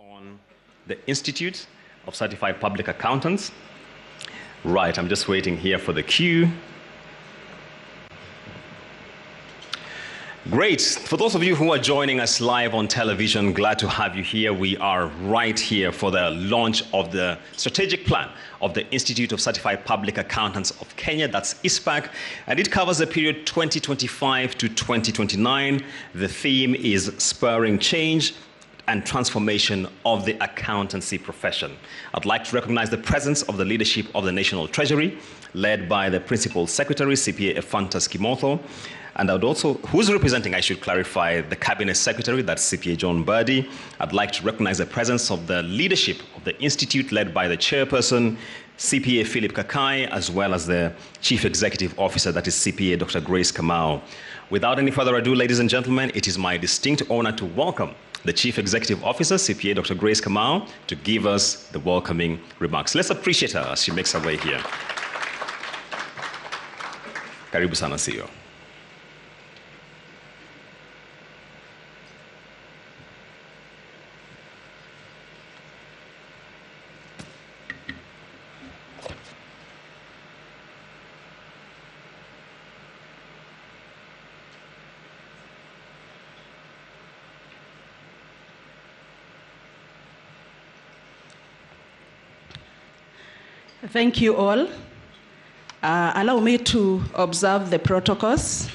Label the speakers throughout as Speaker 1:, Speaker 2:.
Speaker 1: on the Institute of Certified Public Accountants. Right, I'm just waiting here for the cue. Great. For those of you who are joining us live on television, glad to have you here. We are right here for the launch of the strategic plan of the Institute of Certified Public Accountants of Kenya, that's ICPAK, and it covers the period 2025 to 2029. The theme is spurring change and transformation of the accountancy profession. I'd like to recognize the presence of the leadership of the National Treasury, led by the Principal Secretary, CPA Ephantus Kimotho. And I would also, who's representing, I should clarify, the Cabinet Secretary, that's CPA John Birdie. I'd like to recognize the presence of the leadership of the Institute, led by the Chairperson, CPA Philip Kakai, as well as the Chief Executive Officer, that is CPA Dr. Grace Kamau. Without any further ado, ladies and gentlemen, it is my distinct honor to welcome the Chief Executive Officer, CPA Dr. Grace Kamau, to give us the welcoming remarks. Let's appreciate her as she makes her way here. Karibu sana CEO.
Speaker 2: Thank you all. Allow me to observe the protocols.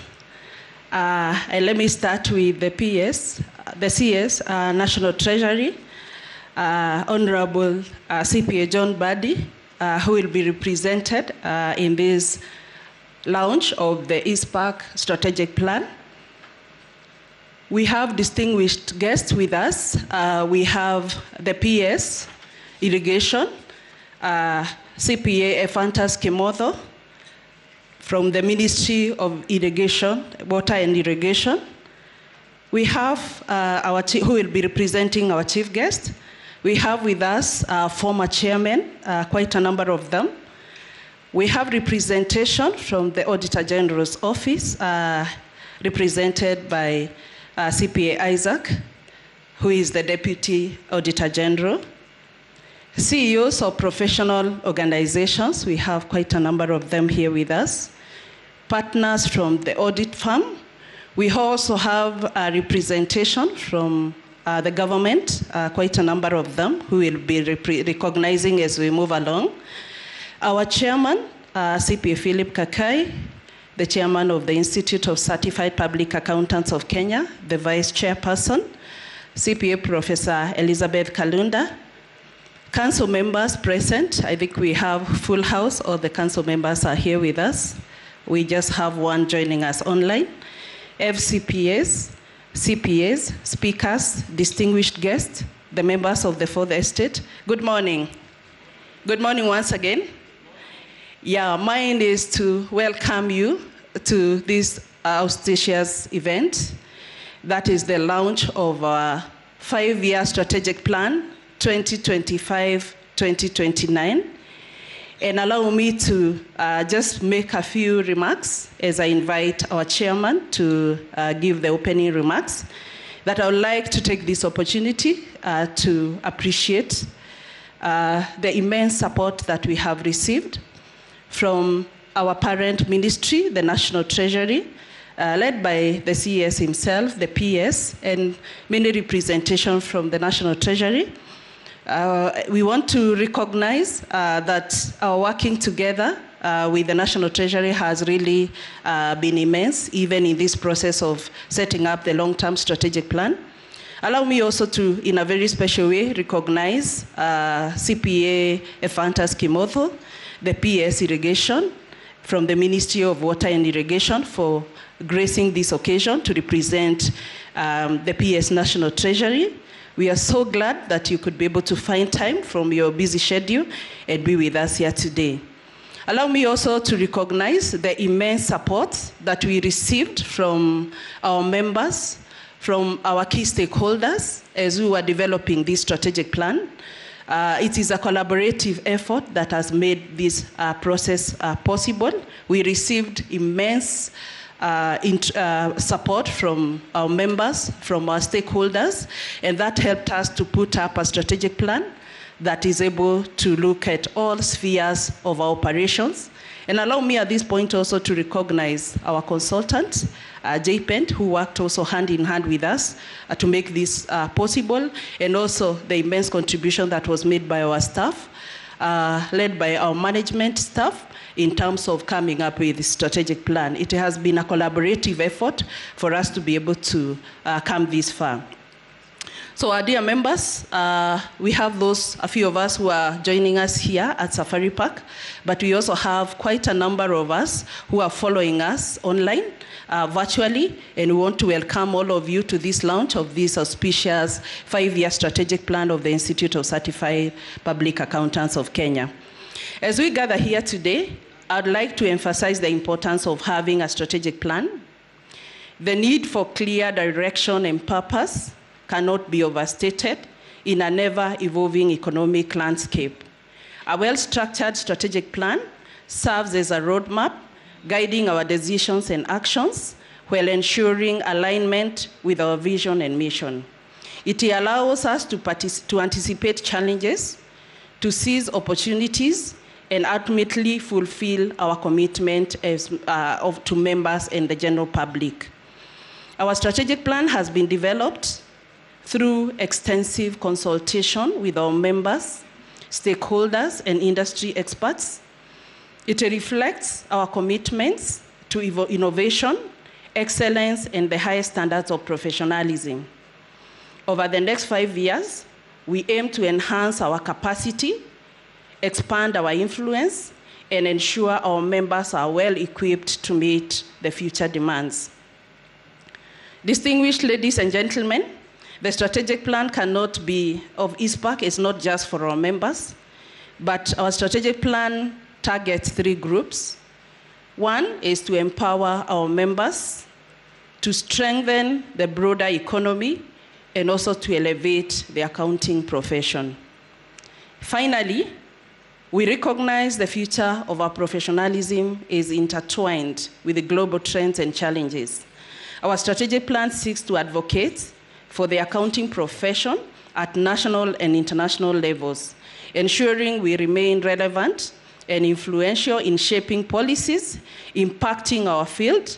Speaker 2: And let me start with the CS, National Treasury, Honorable CPA John Birdie, who will be represented in this launch of the ICPAK strategic plan. We have distinguished guests with us. We have the PS, Irrigation, CPA Ephantus Kimotho from the Ministry of Irrigation, Water and Irrigation. We have who will be representing our chief guest. We have with us former chairmen, quite a number of them. We have representation from the Auditor General's Office, represented by CPA Isaac, who is the Deputy Auditor General. CEOs of professional organizations, we have quite a number of them here with us. Partners from the audit firm. We also have a representation from the government, quite a number of them, who will be recognizing as we move along. Our chairman, CPA Philip Kakai, the chairman of the Institute of Certified Public Accountants of Kenya, the vice chairperson, CPA Professor Elizabeth Kalunda. Council members present, I think we have full house, all the council members are here with us. We just have one joining us online. FCPAs, CPAs, speakers, distinguished guests, the members of the Fourth Estate. Good morning. Good morning once again. Yeah, mine is to welcome you to this auspicious event. That is the launch of our 5-year strategic plan, 2025-2029, and allow me to just make a few remarks as I invite our chairman to give the opening remarks. That I would like to take this opportunity to appreciate the immense support that we have received from our parent ministry, the National Treasury, led by the CES himself, the PS, and many representation from the National Treasury. We want to recognize that our working together with the National Treasury has really been immense, even in this process of setting up the long-term strategic plan. Allow me also to, in a very special way, recognize CPA Ephantus Kimotho, the PS Irrigation, from the Ministry of Water and Irrigation for gracing this occasion to represent the PS National Treasury. We are so glad that you could be able to find time from your busy schedule and be with us here today. Allow me also to recognize the immense support that we received from our members, from our key stakeholders as we were developing this strategic plan. It is a collaborative effort that has made this process possible. We received immense support from our members, from our stakeholders, and that helped us to put up a strategic plan that is able to look at all spheres of our operations. And allow me at this point also to recognize our consultant, JPENT, who worked also hand in hand with us to make this possible, and also the immense contribution that was made by our staff, led by our management staff, in terms of coming up with this strategic plan. It has been a collaborative effort for us to be able to come this far. So our dear members, we have a few of us who are joining us here at Safari Park, but we also have quite a number of us who are following us online, virtually, and we want to welcome all of you to this launch of this auspicious 5-year strategic plan of the Institute of Certified Public Accountants of Kenya. As we gather here today, I'd like to emphasize the importance of having a strategic plan. The need for clear direction and purpose cannot be overstated in an ever-evolving economic landscape. A well-structured strategic plan serves as a roadmap, guiding our decisions and actions while ensuring alignment with our vision and mission. It allows us to anticipate challenges, to seize opportunities, and ultimately fulfill our commitment to members and the general public. Our strategic plan has been developed through extensive consultation with our members, stakeholders, and industry experts. It reflects our commitments to innovation, excellence, and the highest standards of professionalism. Over the next 5 years, we aim to enhance our capacity, expand our influence, and ensure our members are well equipped to meet the future demands. Distinguished ladies and gentlemen, the strategic plan cannot be of ICPAK. It's not just for our members, but our strategic plan targets 3 groups. One is to empower our members, to strengthen the broader economy, and also to elevate the accounting profession. Finally, we recognize the future of our professionalism is intertwined with the global trends and challenges. Our strategic plan seeks to advocate for the accounting profession at national and international levels, ensuring we remain relevant and influential in shaping policies, impacting our field,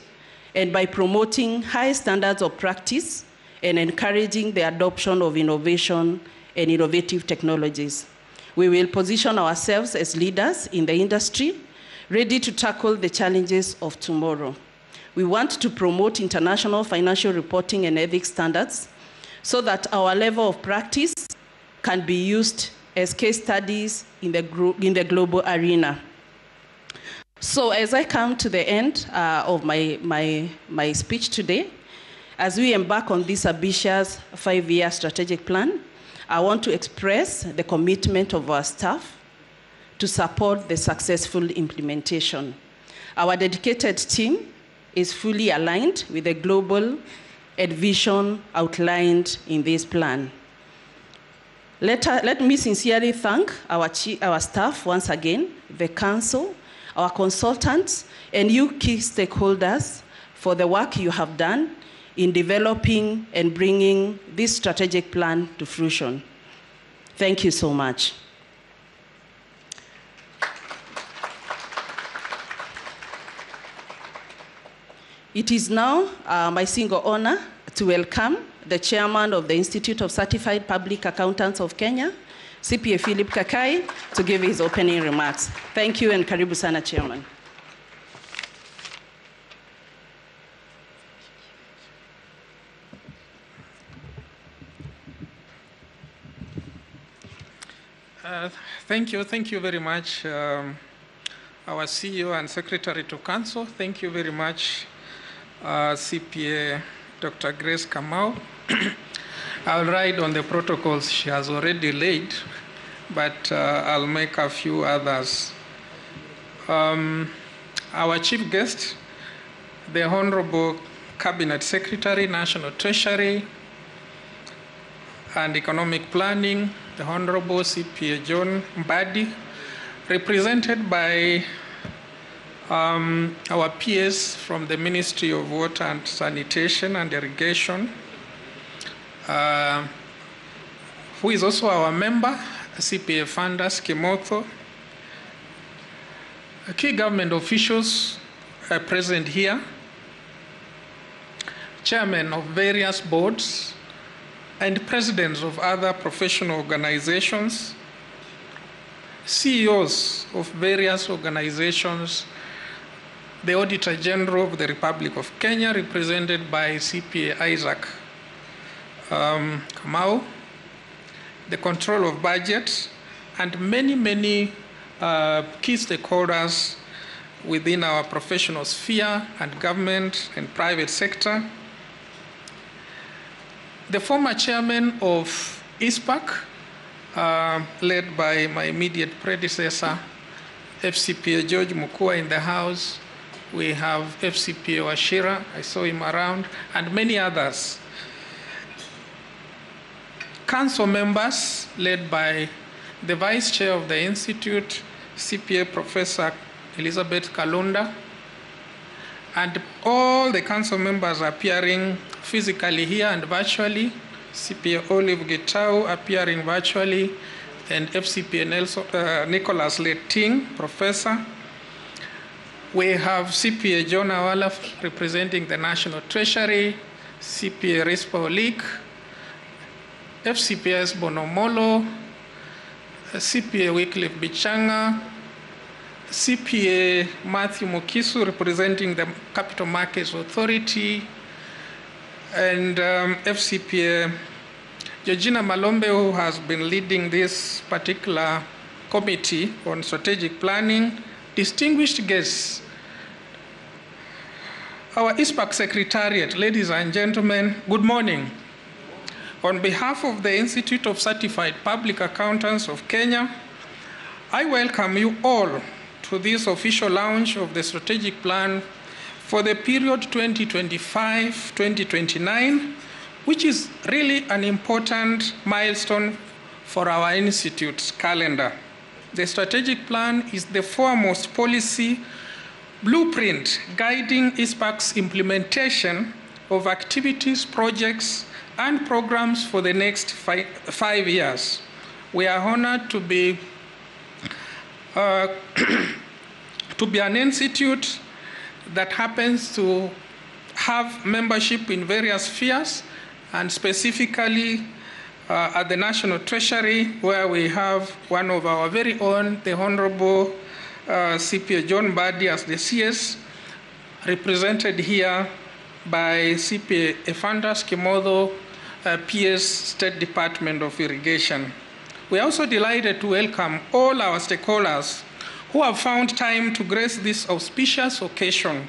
Speaker 2: and by promoting high standards of practice and encouraging the adoption of innovation and innovative technologies. We will position ourselves as leaders in the industry, ready to tackle the challenges of tomorrow. We want to promote international financial reporting and ethics standards so that our level of practice can be used as case studies in the global arena. So as I come to the end of my speech today, as we embark on this ambitious 5-year strategic plan, I want to express the commitment of our staff to support the successful implementation. Our dedicated team is fully aligned with the global vision outlined in this plan. Let me sincerely thank our staff once again, the council, our consultants, and you key stakeholders for the work you have done in developing and bringing this strategic plan to fruition. Thank you so much. It is now my single honor to welcome the chairman of the Institute of Certified Public Accountants of Kenya, CPA Philip Kakai, to give his opening remarks. Thank you, and karibu sana, Chairman.
Speaker 3: Thank you very much, our CEO and Secretary to Council. Thank you very much, CPA Dr. Grace Kamau. I'll ride on the protocols she has already laid, but I'll make a few others. Our chief guest, the Honorable Cabinet Secretary, National Treasury and Economic Planning, the Honorable CPA John Mbadi, represented by our peers from the Ministry of Water and Sanitation and Irrigation, who is also our member, CPA Fandas Kimotho, key government officials are present here, chairmen of various boards, and presidents of other professional organizations, CEOs of various organizations, the Auditor General of the Republic of Kenya, represented by CPA Isaac Kamau, the control of budget, and many key stakeholders within our professional sphere and government and private sector. The former chairman of ICPAK, led by my immediate predecessor, FCPA George Mukua in the house. We have FCPA Washira, I saw him around, and many others. Council members, led by the Vice Chair of the Institute, CPA Professor Elizabeth Kalunda, and all the council members appearing physically here and virtually, CPA Olive Gitau appearing virtually, and FCPA Nicholas Letting, Professor. We have CPA John Awala representing the National Treasury, CPA Rispa Olik, FCPS Bonomolo, CPA Wycliffe Bichanga, CPA Matthew Mukisu representing the Capital Markets Authority, and FCPA Georgina Malombe, who has been leading this particular committee on strategic planning, distinguished guests, our ICPAK Secretariat, ladies and gentlemen, good morning. On behalf of the Institute of Certified Public Accountants of Kenya, I welcome you all to this official launch of the strategic plan for the period 2025-2029, which is really an important milestone for our institute's calendar. The strategic plan is the foremost policy blueprint guiding ICPAK's implementation of activities, projects, and programs for the next 5 years. We are honored to be an institute that happens to have membership in various spheres, and specifically at the National Treasury, where we have one of our very own, the Honorable CPA John Badi as the CS, represented here by CPA Efandas Kimotho, PS State Department of Irrigation. We are also delighted to welcome all our stakeholders who have found time to grace this auspicious occasion.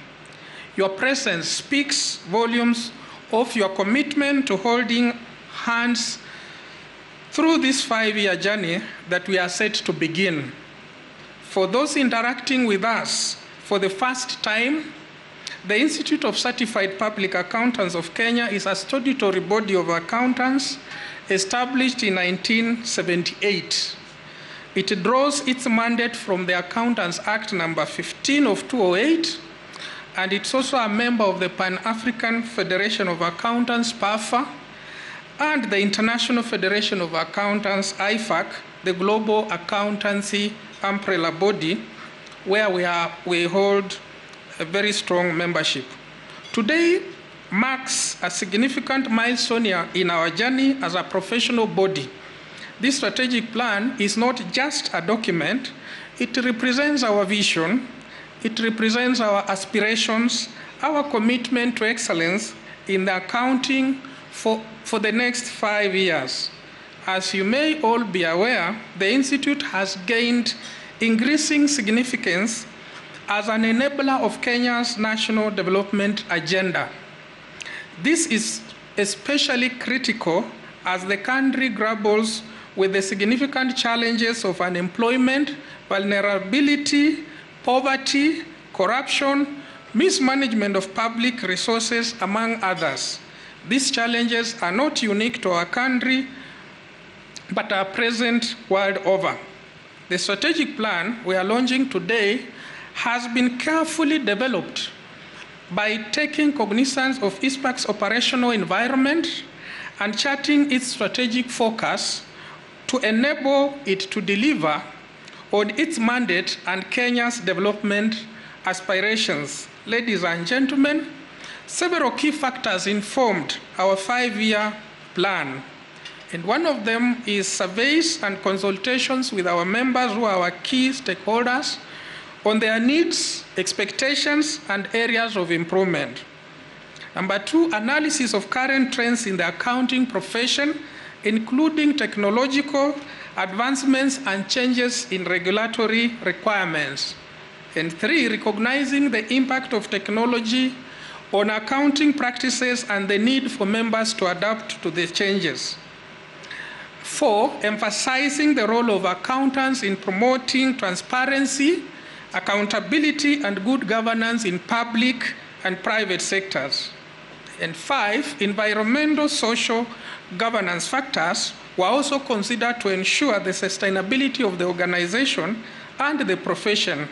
Speaker 3: Your presence speaks volumes of your commitment to holding hands through this 5-year journey that we are set to begin. For those interacting with us for the first time, the Institute of Certified Public Accountants of Kenya is a statutory body of accountants established in 1978. It draws its mandate from the Accountants Act number 15 of 2008, and it's also a member of the Pan-African Federation of Accountants, PAFA, and the International Federation of Accountants, ICPAK, the global accountancy umbrella body, where we hold a very strong membership. Today marks a significant milestone in our journey as a professional body. This strategic plan is not just a document, it represents our vision, it represents our aspirations, our commitment to excellence in the accounting for the next 5 years. As you may all be aware, the Institute has gained increasing significance as an enabler of Kenya's national development agenda. This is especially critical as the country grapples with the significant challenges of unemployment, vulnerability, poverty, corruption, mismanagement of public resources, among others. These challenges are not unique to our country, but are present world over. The strategic plan we are launching today has been carefully developed by taking cognizance of ICPAK's operational environment and charting its strategic focus to enable it to deliver on its mandate and Kenya's development aspirations. Ladies and gentlemen, several key factors informed our 5-year plan, and one of them is surveys and consultations with our members who are our key stakeholders on their needs, expectations, and areas of improvement. Number 2, analysis of current trends in the accounting profession, including technological advancements and changes in regulatory requirements. And 3, recognizing the impact of technology on accounting practices and the need for members to adapt to the changes. 4, emphasizing the role of accountants in promoting transparency, accountability, and good governance in public and private sectors. And 5, environmental, social governance factors were also considered to ensure the sustainability of the organization and the profession.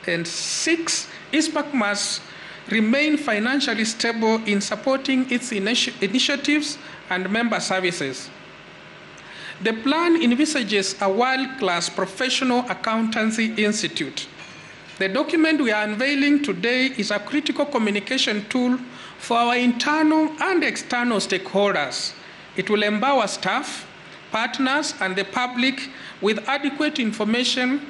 Speaker 3: And 6, ICPAK must remain financially stable in supporting its initiatives and member services. The plan envisages a world-class professional accountancy institute. The document we are unveiling today is a critical communication tool for our internal and external stakeholders. It will empower staff, partners, and the public with adequate information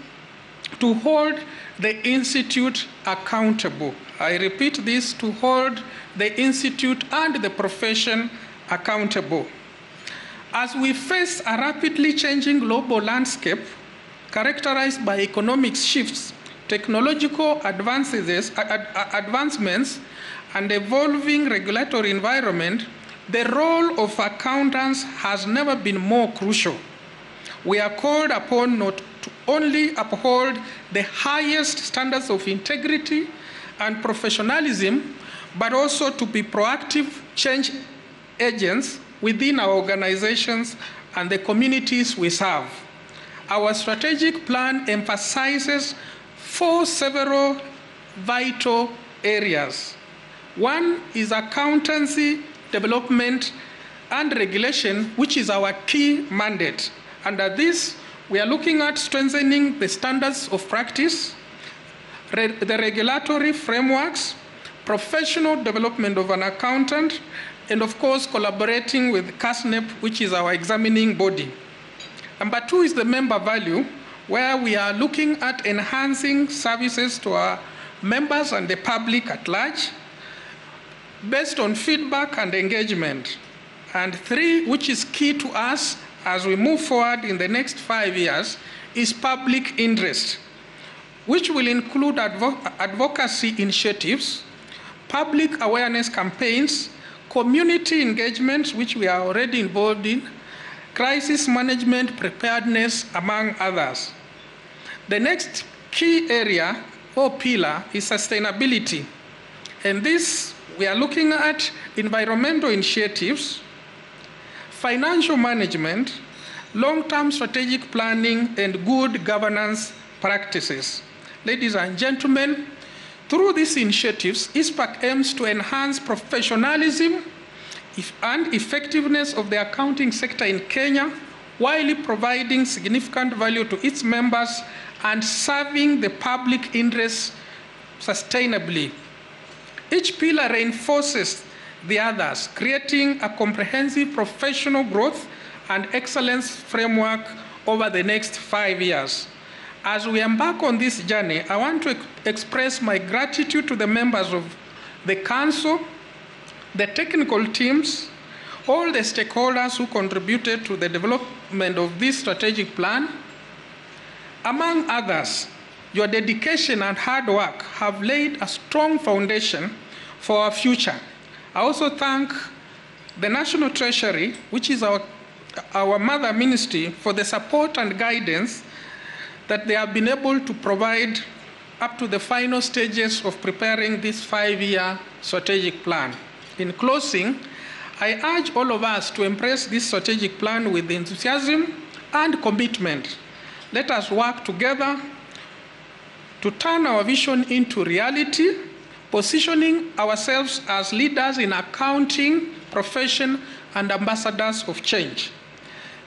Speaker 3: to hold the Institute accountable. I repeat this, to hold the Institute and the profession accountable. As we face a rapidly changing global landscape characterized by economic shifts, technological advancements, and evolving regulatory environment, the role of accountants has never been more crucial. We are called upon not to only uphold the highest standards of integrity and professionalism, but also to be proactive change agents within our organizations and the communities we serve. Our strategic plan emphasizes 4 several vital areas. 1 is accountancy, development, and regulation, which is our key mandate. Under this, we are looking at strengthening the standards of practice, the regulatory frameworks, professional development of an accountant, and of course, collaborating with CASNEP, which is our examining body. Number 2 is the member value, where we are looking at enhancing services to our members and the public at large, based on feedback and engagement. And 3, which is key to us as we move forward in the next 5 years, is public interest, which will include advocacy initiatives, public awareness campaigns, community engagement, which we are already involved in, crisis management preparedness, among others. The next key area or pillar is sustainability. And this, we are looking at environmental initiatives, financial management, long-term strategic planning, and good governance practices. Ladies and gentlemen, through these initiatives, ICPAK aims to enhance professionalism and effectiveness of the accounting sector in Kenya, while providing significant value to its members and serving the public interest sustainably. Each pillar reinforces the others, creating a comprehensive professional growth and excellence framework over the next 5 years. As we embark on this journey, I want to express my gratitude to the members of the Council, the technical teams, all the stakeholders who contributed to the development of this strategic plan. Among others, your dedication and hard work have laid a strong foundation for our future. I also thank the National Treasury, which is our mother ministry, for the support and guidance that they have been able to provide up to the final stages of preparing this 5-year strategic plan. In closing, I urge all of us to embrace this strategic plan with enthusiasm and commitment. Let us work together to turn our vision into reality, positioning ourselves as leaders in accounting profession and ambassadors of change.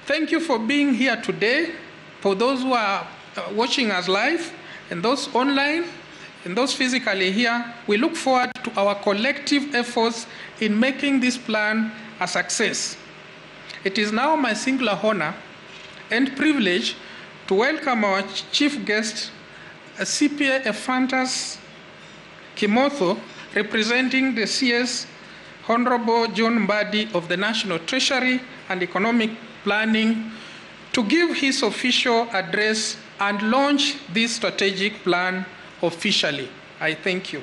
Speaker 3: Thank you for being here today. For those who are watching us live and those online and those physically here, we look forward to our collective efforts in making this plan a success. It is now my singular honor and privilege to welcome our chief guest, CPA Ephantus Kimotho, representing the CS Honorable John Mbadi of the National Treasury and Economic Planning, to give his official address and launch this strategic plan officially. I thank you.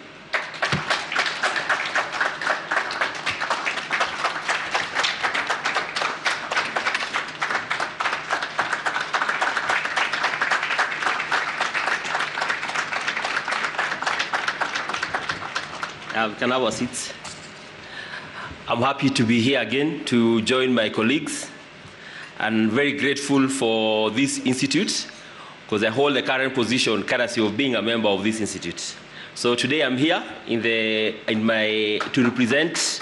Speaker 4: We can have our seats. I'm happy to be here again to join my colleagues, and very grateful for this institute because I hold the current position courtesy of being a member of this institute. So today I'm here to represent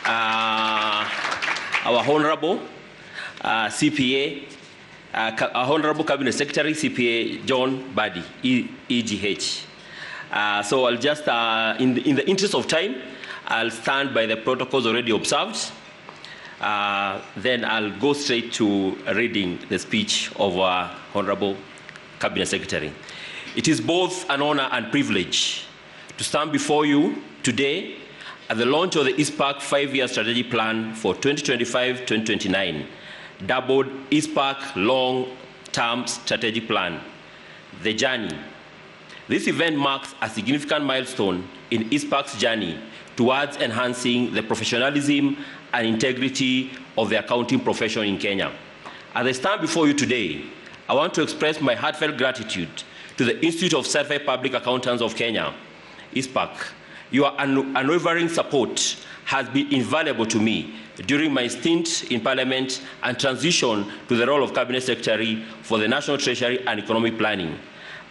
Speaker 4: our honorable CPA, our honorable Cabinet Secretary CPA John Mbadi, EGH. So I'll just, in the interest of time, I'll stand by the protocols already observed. Then I'll go straight to reading the speech of our Honorable Cabinet Secretary. It is both an honor and privilege to stand before you today at the launch of the ICPAK 5-year strategic plan for 2025-2029, dubbed ICPAK Long-Term Strategic Plan, The Journey. This event marks a significant milestone in ICPAK's journey towards enhancing the professionalism and integrity of the accounting profession in Kenya. As I stand before you today, I want to express my heartfelt gratitude to the Institute of Certified Public Accountants of Kenya, ICPAK. Your unwavering support has been invaluable to me during my stint in Parliament and transition to the role of Cabinet Secretary for the National Treasury and Economic Planning.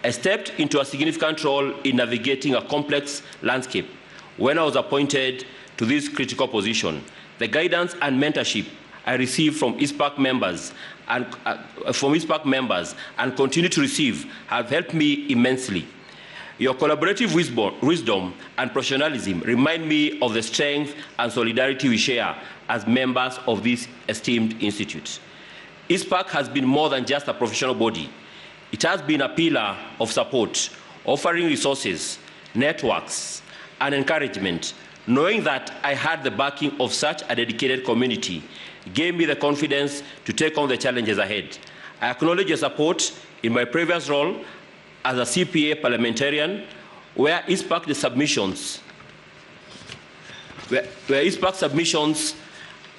Speaker 4: I stepped into a significant role in navigating a complex landscape when I was appointed to this critical position. The guidance and mentorship I received from ICPAK members and continue to receive have helped me immensely. Your collaborative wisdom and professionalism remind me of the strength and solidarity we share as members of this esteemed institute. ICPAK has been more than just a professional body. It has been a pillar of support, offering resources, networks, and encouragement. Knowing that I had the backing of such a dedicated community gave me the confidence to take on the challenges ahead. I acknowledge your support in my previous role as a CPA parliamentarian, where ICPAK submissions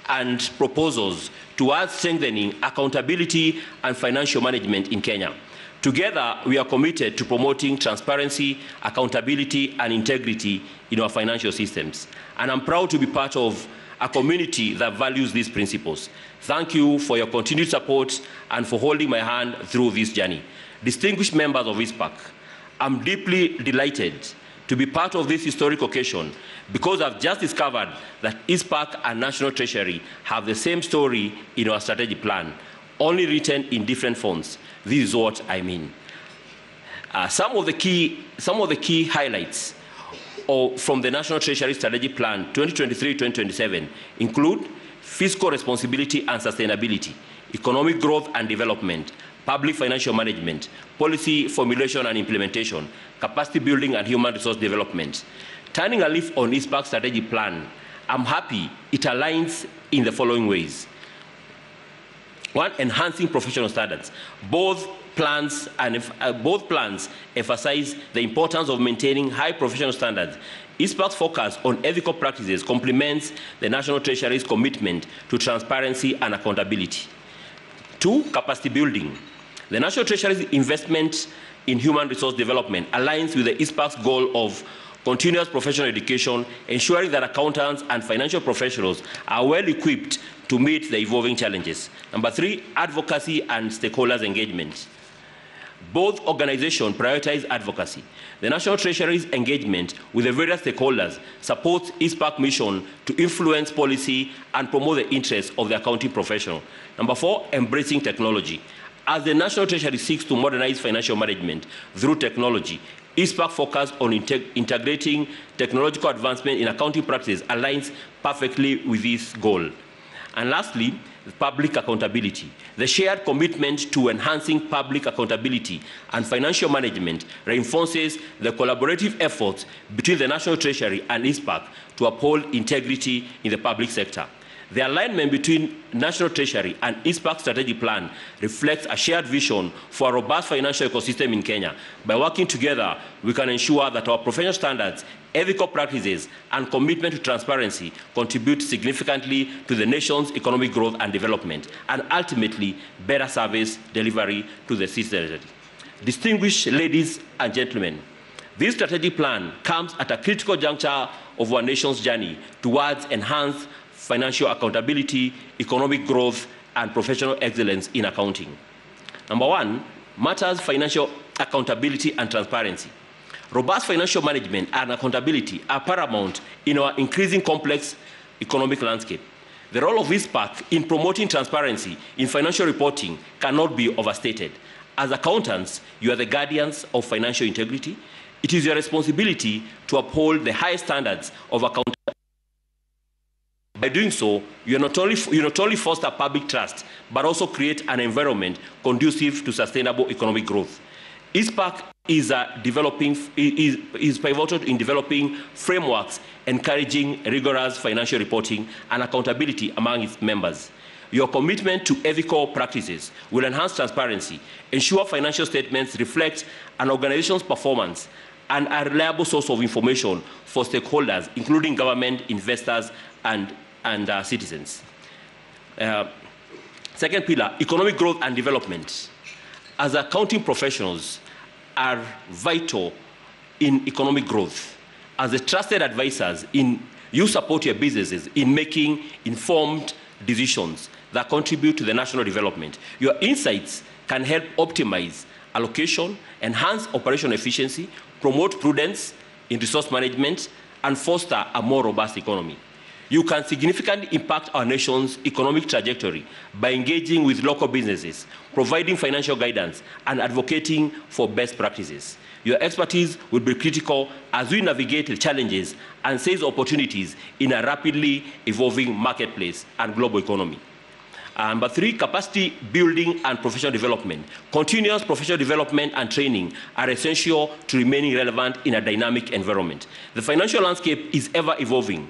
Speaker 4: and proposals towards strengthening accountability and financial management in Kenya. Together, we are committed to promoting transparency, accountability, and integrity in our financial systems. And I'm proud to be part of a community that values these principles. Thank you for your continued support and for holding my hand through this journey. Distinguished members of ICPAK, I'm deeply delighted to be part of this historic occasion because I've just discovered that ICPAK and National Treasury have the same story in our strategic plan, only written in different fonts. This is what I mean. Some of the key highlights from the National Treasury Strategic Plan 2023-2027 include fiscal responsibility and sustainability, economic growth and development, public financial management, policy formulation and implementation, capacity building and human resource development. Turning a leaf on ICPAK's strategic plan, I'm happy it aligns in the following ways. One, enhancing professional standards. Both plans emphasize the importance of maintaining high professional standards. ICPAK's focus on ethical practices complements the National Treasury's commitment to transparency and accountability. Two, capacity building. The National Treasury's investment in human resource development aligns with the ICPAK's goal of continuous professional education, ensuring that accountants and financial professionals are well equipped to meet the evolving challenges. Number three, advocacy and stakeholders engagement. Both organizations prioritize advocacy. The National Treasury's engagement with the various stakeholders supports ICPAK's mission to influence policy and promote the interests of the accounting professional. Number 4, embracing technology. As the National Treasury seeks to modernize financial management through technology, ICPAK focus on integrating technological advancement in accounting practices aligns perfectly with this goal. And lastly, public accountability. The shared commitment to enhancing public accountability and financial management reinforces the collaborative efforts between the National Treasury and ICPAK to uphold integrity in the public sector. The alignment between National Treasury and ICPAK's strategic plan reflects a shared vision for a robust financial ecosystem in Kenya. By working together, we can ensure that our professional standards, ethical practices, and commitment to transparency contribute significantly to the nation's economic growth and development, and ultimately better service delivery to the citizens. Distinguished ladies and gentlemen, this strategic plan comes at a critical juncture of our nation's journey towards enhanced financial accountability, economic growth, and professional excellence in accounting. Number 1, matters financial accountability and transparency. Robust financial management and accountability are paramount in our increasing complex economic landscape. The role of ICPAK in promoting transparency in financial reporting cannot be overstated. As accountants, you are the guardians of financial integrity. It is your responsibility to uphold the highest standards of accountability. By doing so, you not only foster public trust, but also create an environment conducive to sustainable economic growth. ICPAK is pivotal in developing frameworks encouraging rigorous financial reporting and accountability among its members. Your commitment to ethical practices will enhance transparency, ensure financial statements reflect an organization's performance, and a reliable source of information for stakeholders, including government, investors, and citizens. Second pillar, economic growth and development. As accounting professionals are vital in economic growth. As the trusted advisors, you support your businesses in making informed decisions that contribute to the national development. Your insights can help optimize allocation, enhance operational efficiency, promote prudence in resource management, and foster a more robust economy. You can significantly impact our nation's economic trajectory by engaging with local businesses, providing financial guidance, and advocating for best practices. Your expertise will be critical as we navigate the challenges and seize opportunities in a rapidly evolving marketplace and global economy. Number 3, capacity building and professional development. Continuous professional development and training are essential to remaining relevant in a dynamic environment. The financial landscape is ever evolving,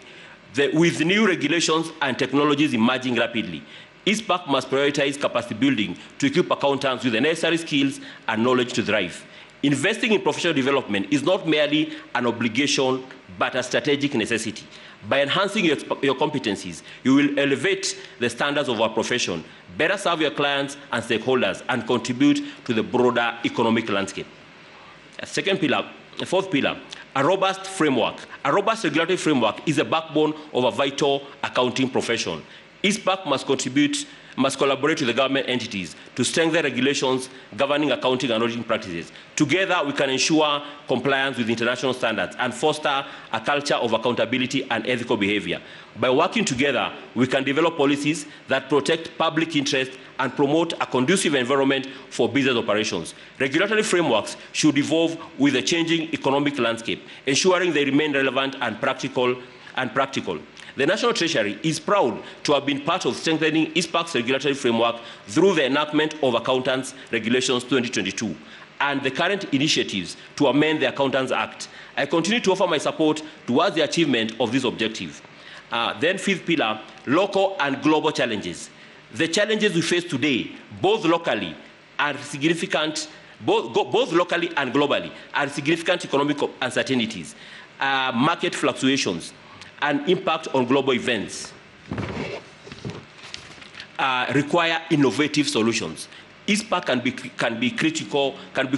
Speaker 4: with new regulations and technologies emerging rapidly. ICPAK must prioritize capacity building to equip accountants with the necessary skills and knowledge to thrive. Investing in professional development is not merely an obligation, but a strategic necessity. By enhancing your competencies, you will elevate the standards of our profession, better serve your clients and stakeholders, and contribute to the broader economic landscape. Fourth pillar, a robust framework. A robust regulatory framework is the backbone of a vital accounting profession. ICPAK must collaborate with the government entities to strengthen regulations governing accounting and auditing practices. Together, we can ensure compliance with international standards and foster a culture of accountability and ethical behavior. By working together, we can develop policies that protect public interest and promote a conducive environment for business operations. Regulatory frameworks should evolve with the changing economic landscape, ensuring they remain relevant and practical. The National Treasury is proud to have been part of strengthening ICPAK's regulatory framework through the enactment of Accountants Regulations 2022 and the current initiatives to amend the Accountants Act. I continue to offer my support towards the achievement of this objective. Then fifth pillar, local and global challenges. The challenges we face today, both locally and globally, are significant economic uncertainties, market fluctuations, and impact on global events require innovative solutions. ICPAK can be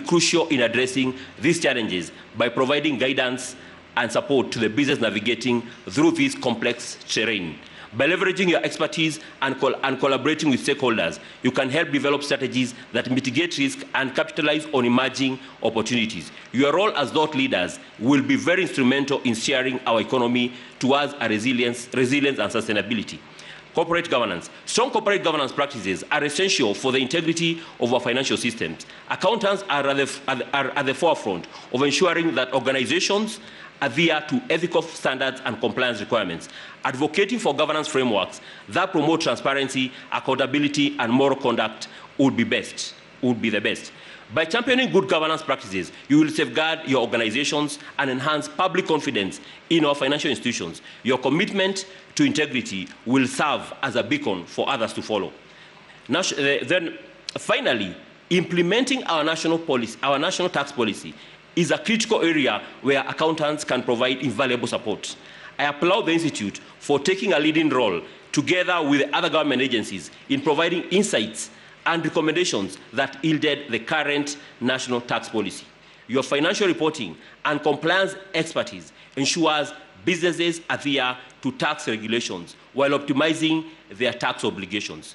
Speaker 4: crucial in addressing these challenges by providing guidance and support to the business navigating through this complex terrain. By leveraging your expertise and collaborating with stakeholders, you can help develop strategies that mitigate risk and capitalize on emerging opportunities. Your role as thought leaders will be very instrumental in steering our economy towards a resilience and sustainability. Corporate governance. Strong corporate governance practices are essential for the integrity of our financial systems. Accountants are at the forefront of ensuring that organizations adhere to ethical standards and compliance requirements, advocating for governance frameworks that promote transparency, accountability, and moral conduct would be the best. By championing good governance practices, you will safeguard your organizations and enhance public confidence in our financial institutions. Your commitment to integrity will serve as a beacon for others to follow. Then, finally, implementing our national tax policy is a critical area where accountants can provide invaluable support. I applaud the Institute for taking a leading role together with other government agencies in providing insights and recommendations that yielded the current national tax policy. Your financial reporting and compliance expertise ensures businesses adhere to tax regulations while optimizing their tax obligations.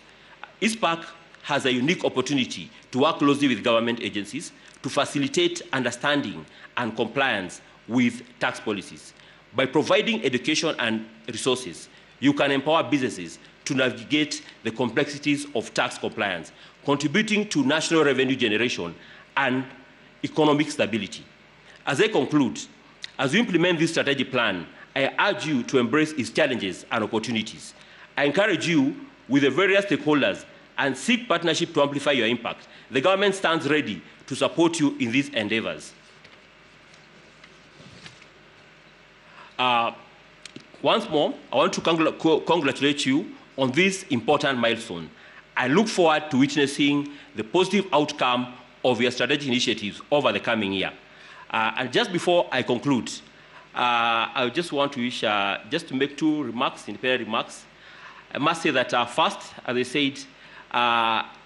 Speaker 4: ICPAK has a unique opportunity to work closely with government agencies to facilitate understanding and compliance with tax policies. By providing education and resources, you can empower businesses to navigate the complexities of tax compliance, contributing to national revenue generation and economic stability. As I conclude, as we implement this strategic plan, I urge you to embrace its challenges and opportunities. I encourage you with the various stakeholders and seek partnership to amplify your impact. The government stands ready to support you in these endeavors. Once more, I want to congratulate you on this important milestone. I look forward to witnessing the positive outcome of your strategic initiatives over the coming year. And just before I conclude, I just want to wish, just to make two remarks, independent remarks. I must say that first, as I said,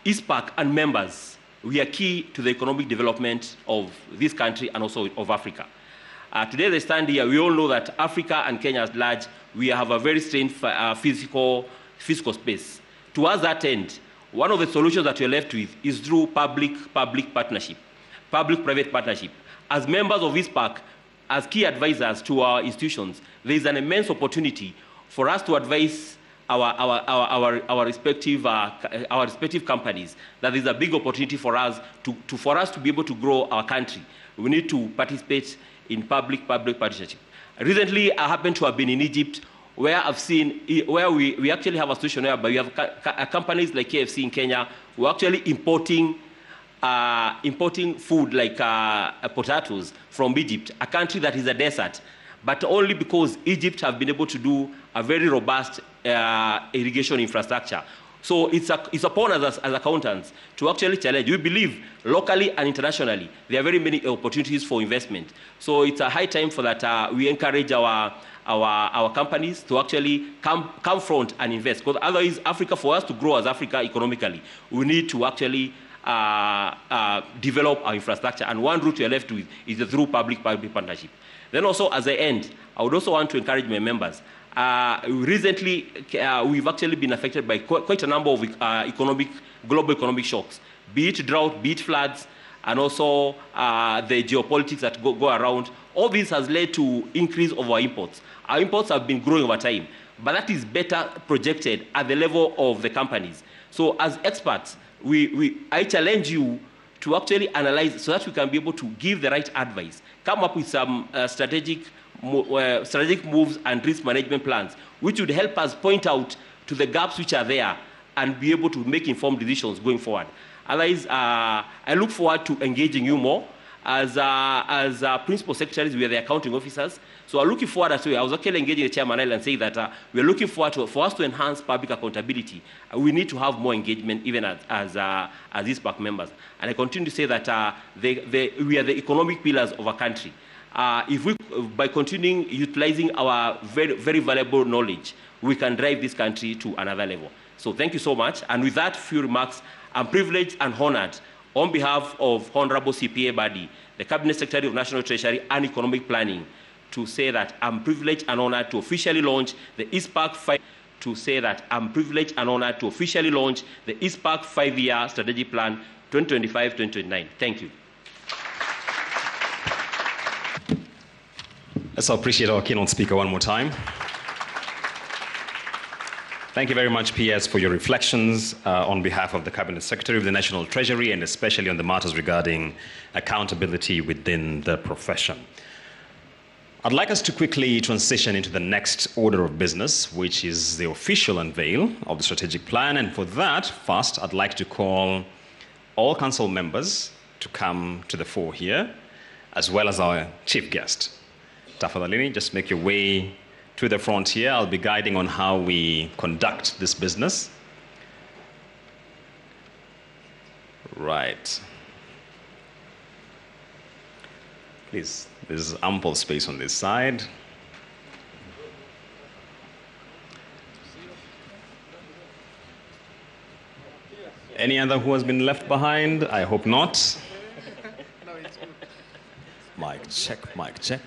Speaker 4: ICPAK and members, we are key to the economic development of this country and also of Africa. Today, they stand here, we all know that Africa and Kenya at large, we have a very strained physical space. Towards that end, one of the solutions that we're left with is through public-private partnership. As members of ICPAK, as key advisors to our institutions, there is an immense opportunity for us to advise our respective companies. That is a big opportunity for us to be able to grow our country. We need to participate in public partnership. Recently, I happened to have been in Egypt, where I've seen where we actually have a situation where we have companies like KFC in Kenya who are actually importing food like potatoes from Egypt, a country that is a desert, but only because Egypt have been able to do a very robust irrigation infrastructure. So it's upon us as accountants to actually challenge. We believe locally and internationally there are very many opportunities for investment. So it's a high time for that we encourage our companies to actually come front and invest. Because otherwise, Africa, for us to grow as Africa economically, we need to actually develop our infrastructure. And one route we are left with is through public-private partnership. Then also, as I end, I would also want to encourage my members. Recently, we've actually been affected by quite a number of global economic shocks, be it drought, be it floods, and also the geopolitics that go around. All this has led to increase of our imports. Our imports have been growing over time, but that is better projected at the level of the companies. So as experts, I challenge you to actually analyze so that we can be able to give the right advice, come up with some strategic moves and risk management plans, which would help us point out to the gaps which are there and be able to make informed decisions going forward. Otherwise, I look forward to engaging you more. As principal secretaries, we are the accounting officers. So I'm looking forward as well. I was actually engaging the chairman and saying that we're looking forward for us to enhance public accountability. We need to have more engagement even as ICPAK members. And I continue to say that we are the economic pillars of our country. By continuing utilizing our very, very valuable knowledge, we can drive this country to another level. So thank you so much. And with that few remarks, I'm privileged and honored on behalf of Honorable CPA Badi, the Cabinet Secretary of National Treasury and Economic Planning, to say that I'm privileged and honored to officially launch the ICPAK to say that I'm privileged and honored to officially launch the ICPAK 5-year strategic plan 2025-2029. Thank you.
Speaker 1: Let's appreciate our keynote speaker one more time. Thank you very much, PS, for your reflections on behalf of the Cabinet Secretary of the National Treasury, and especially on the matters regarding accountability within the profession. I'd like us to quickly transition into the next order of business, which is the official unveil of the strategic plan. And for that, first, I'd like to call all council members to come to the fore here, as well as our chief guest. Tafadhalini, just make your way to the front here. I'll be guiding on how we conduct this business. Right. Please, there's ample space on this side. Any other who has been left behind? I hope not. Mic check, mic check.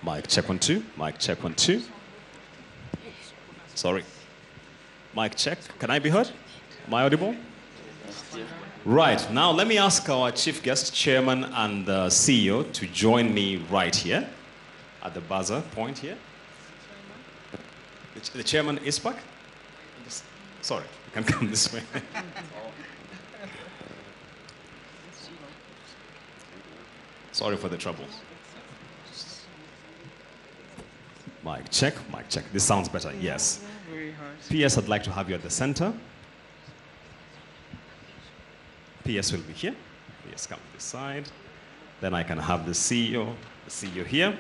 Speaker 1: Mic check 1 2. Mic check 1 2. Sorry. Mic check. Can I be heard? Am I audible? Right. Now let me ask our chief guest, chairman and CEO, to join me right here at the buzzer point here. The chairman ICPAK. Sorry, you can come this way. Sorry for the trouble. Mic check, mic check. This sounds better, yes. PS, I'd like to have you at the center. PS will be here. PS, come to this side. Then I can have the CEO here.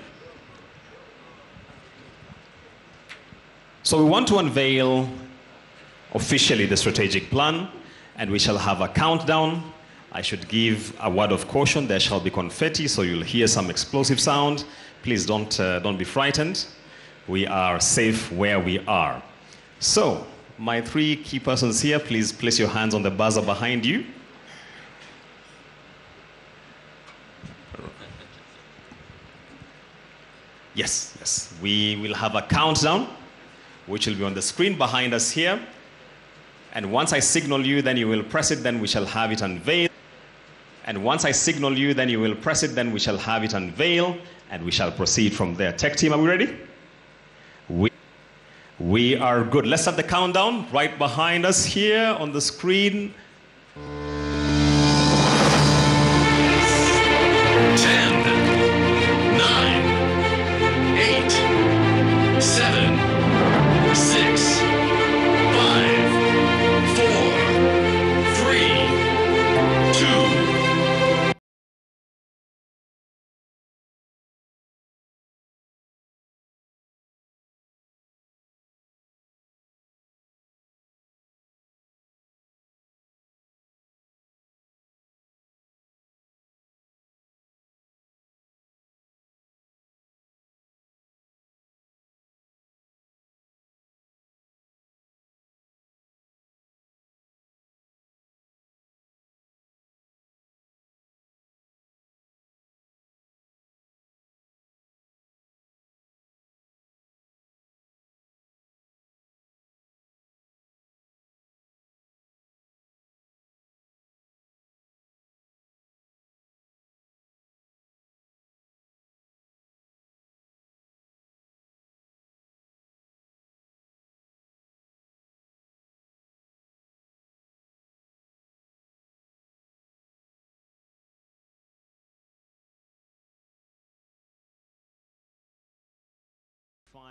Speaker 1: So we want to unveil officially the strategic plan, and we shall have a countdown. I should give a word of caution. There shall be confetti, so you'll hear some explosive sound. Please don't be frightened. We are safe where we are. So, my 3 key persons here, please place your hands on the buzzer behind you. Yes, yes. We will have a countdown, which will be on the screen behind us here. And once I signal you, then you will press it, then we shall have it unveiled. And once I signal you, then you will press it, then we shall have it unveiled, and we shall proceed from there. Tech team, are we ready? We are good. Let's start the countdown right behind us here on the screen.
Speaker 5: 10, 9, 8, 7, 6, 5, 4, 3, 2.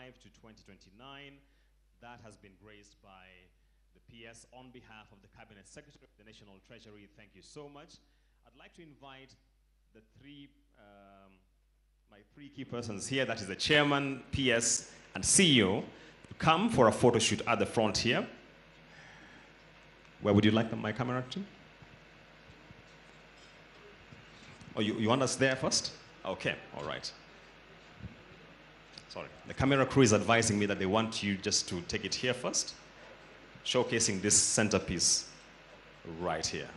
Speaker 1: To 2029, that has been graced by the PS on behalf of the Cabinet Secretary of the National Treasury. Thank you so much. I'd like to invite the my 3 key persons here, that is the chairman, PS, and CEO, to come for a photo shoot at the front here. Where would you like my camera to? Oh, you want us there first? Okay, all right. Sorry, the camera crew is advising me that they want you just to take it here first, showcasing this centerpiece right here.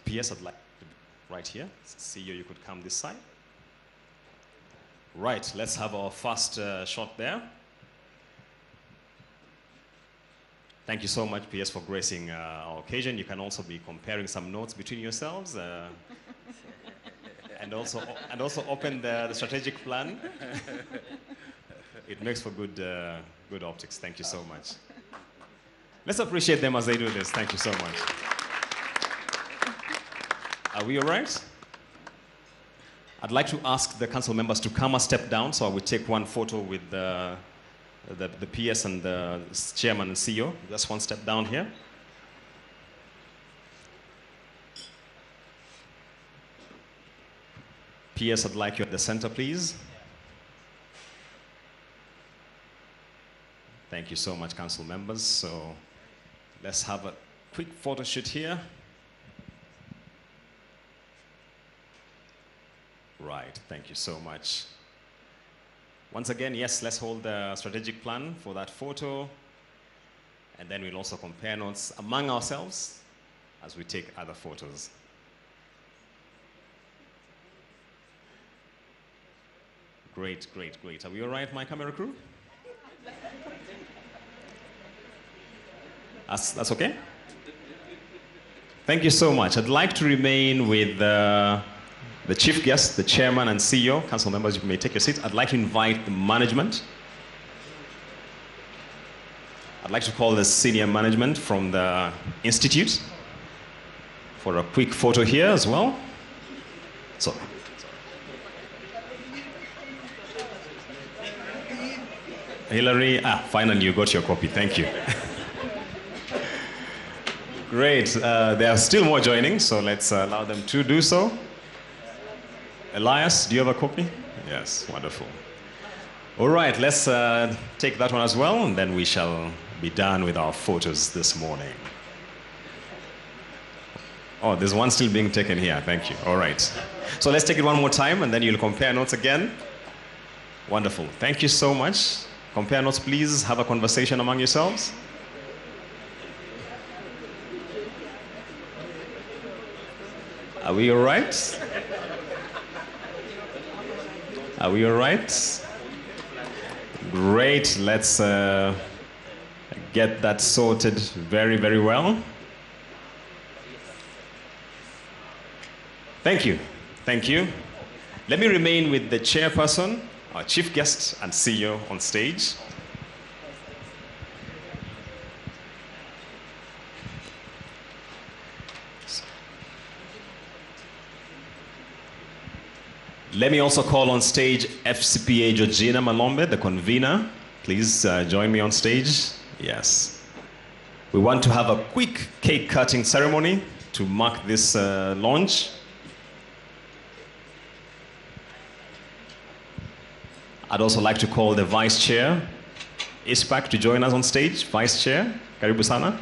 Speaker 1: PS, I'd like to be right here. CEO, you could come this side. Right, let's have our first shot there. Thank you so much, PS, for gracing our occasion. You can also be comparing some notes between yourselves and also open the strategic plan. It makes for good optics. Thank you so much. Let's appreciate them as they do this. Thank you so much. Are we all right? I'd like to ask the council members to come a step down so I will take one photo with the PS and the chairman and CEO. Just one step down here. PS, I'd like you at the center, please. Thank you so much, council members. So let's have a quick photo shoot here. Right, thank you so much. Once again, yes, let's hold the strategic plan for that photo. And then we'll also compare notes among ourselves as we take other photos. Great, great, great. Are we all right, my camera crew? That's okay? Thank you so much. I'd like to remain with the chief guest, the chairman and CEO. Council members, you may take your seats. I'd like to invite the management. I'd like to call the senior management from the Institute for a quick photo here as well. So, Hillary, finally you got your copy. Thank you. Great. There are still more joining, so let's allow them to do so. Elias, do you have a copy? Yes, wonderful. All right, let's take that one as well, and then we shall be done with our photos this morning. Oh, there's one still being taken here. Thank you. All right. So let's take it one more time, and then you'll compare notes again. Wonderful. Thank you so much. Compare notes, please. Have a conversation among yourselves. Are we all right? Are we all right? Great. Let's get that sorted very, very well. Thank you. Thank you. Let me remain with the chairperson, our chief guest and CEO on stage. Let me also call on stage FCPA Georgina Malombe, the convener. Please join me on stage. Yes. We want to have a quick cake cutting ceremony to mark this launch. I'd also like to call the vice chair, ICPAK, to join us on stage. Vice chair, karibu sana.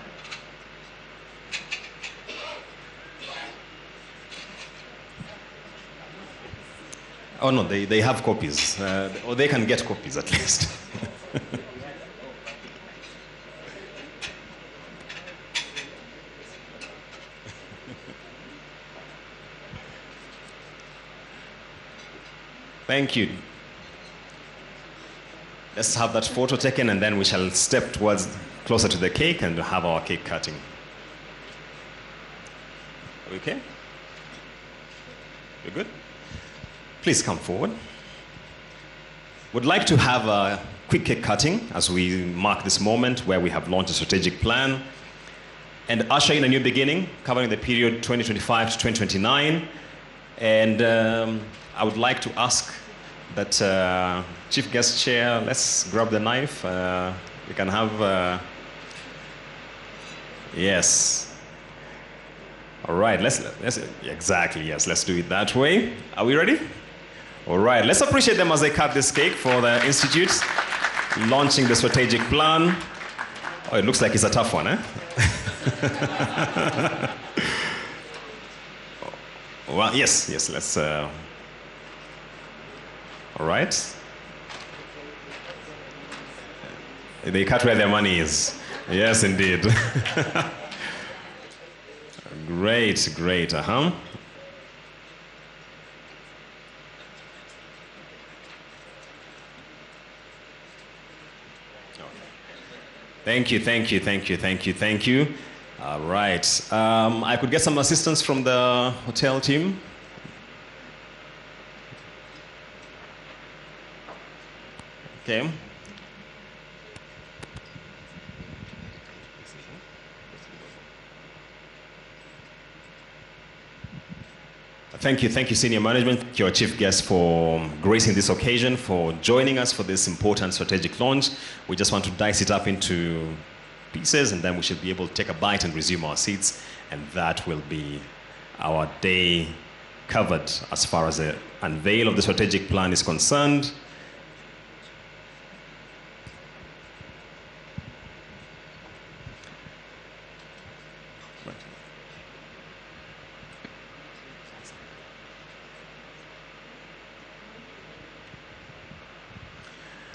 Speaker 1: Oh no, they have copies, or they can get copies at least. Thank you. Let's have that photo taken and then we shall step towards closer to the cake and have our cake cutting. Okay? You good? Please come forward. Would like to have a quick cake cutting as we mark this moment where we have launched a strategic plan and usher in a new beginning covering the period 2025 to 2029. And I would like to ask that chief guest chair, let's grab the knife. We can have, yes. All right, let's exactly, yes, let's do it that way. Are we ready? All right, let's appreciate them as they cut this cake for the Institute, launching the strategic plan. Oh, it looks like it's a tough one, eh? Well, yes, let's, all right. They cut where their money is. Yes, indeed. Great, Thank you, thank you, thank you, thank you, thank you. All right. I could get some assistance from the hotel team. Okay. Thank you, senior management. Thank you, our chief guest, for gracing this occasion, for joining us for this important strategic launch. We just want to dice it up into pieces, and then we should be able to take a bite and resume our seats, and that will be our day covered as far as the unveil of the strategic plan is concerned.